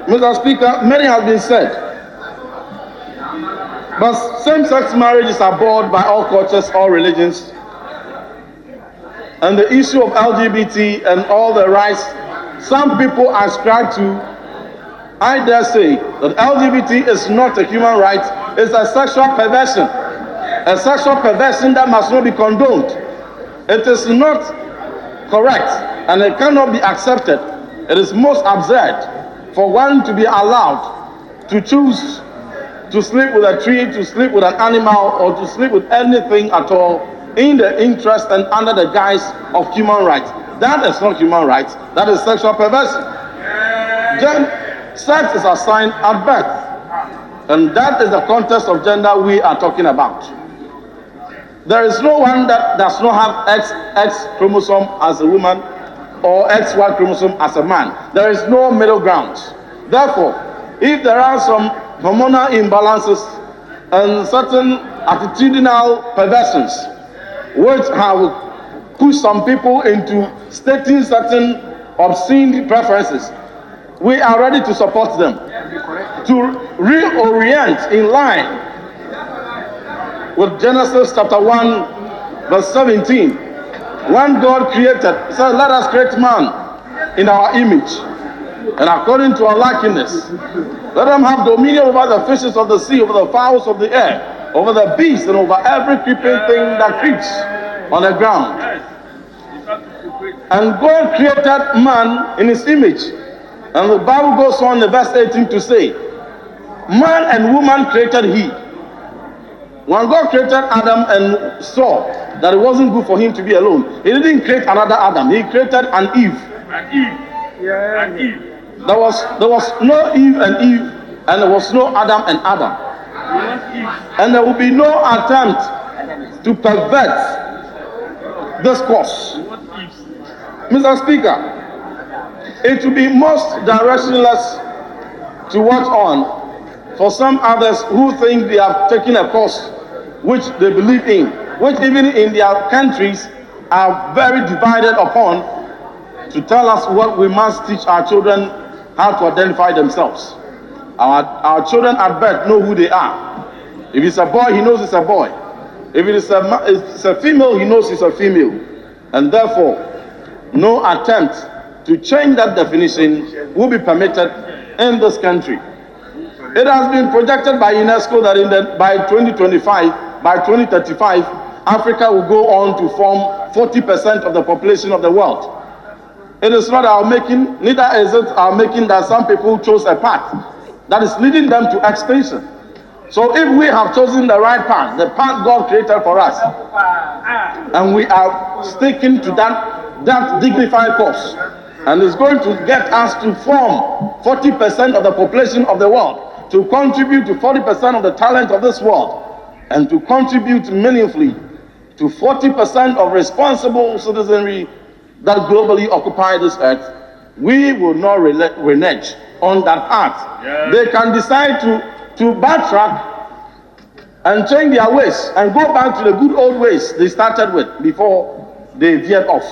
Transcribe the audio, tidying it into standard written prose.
Mr. Speaker, many have been said, but same-sex marriage is abhorred by all cultures, all religions, and the issue of LGBT and all the rights some people ascribe to, I dare say that LGBT is not a human right, it's a sexual perversion. A sexual perversion that must not be condoned. It is not correct and it cannot be accepted. It is most absurd for one to be allowed to choose to sleep with a tree, to sleep with an animal, or to sleep with anything at all in the interest and under the guise of human rights. That is not human rights, that is sexual perversion. Sex is assigned at birth, and that is the context of gender we are talking about. There is no one that does not have XX chromosome as a woman or XY chromosome as a man. There is no middle ground. Therefore, if there are some hormonal imbalances and certain attitudinal perversions which have pushed some people into stating certain obscene preferences, we are ready to support them, to reorient in line with Genesis chapter 1, verse 17. When God created, he said, let us create man in our image and according to our likeness. Let them have dominion over the fishes of the sea, over the fowls of the air, over the beasts, and over every creeping thing that creeps on the ground. And God created man in his image. And the Bible goes on in verse 18 to say, man and woman created he. When God created Adam and saw that it wasn't good for him to be alone, he didn't create another Adam, he created an Eve. An Eve. There was no Eve and Eve, and there was no Adam and Adam. And there will be no attempt to pervert this course. Mr. Speaker, it will be most directionless to watch on for some others who think they have taken a course which they believe in, which even in their countries are very divided upon, to tell us what we must teach our children how to identify themselves. Our children at birth know who they are. If it's a boy, he knows it's a boy. If it's a female, he knows it's a female. And therefore, no attempt to change that definition will be permitted in this country. It has been projected by UNESCO that by 2025, by 2035, Africa will go on to form 40% of the population of the world. It is not our making, neither is it our making that some people chose a path that is leading them to extinction. So if we have chosen the right path, the path God created for us, and we are sticking to that dignified course, and it's going to get us to form 40% of the population of the world, to contribute to 40% of the talent of this world, and to contribute meaningfully to 40% of responsible citizenry that globally occupy this earth, we will not renege on that path. Yeah. They can decide to backtrack and change their ways and go back to the good old ways they started with before they veered off.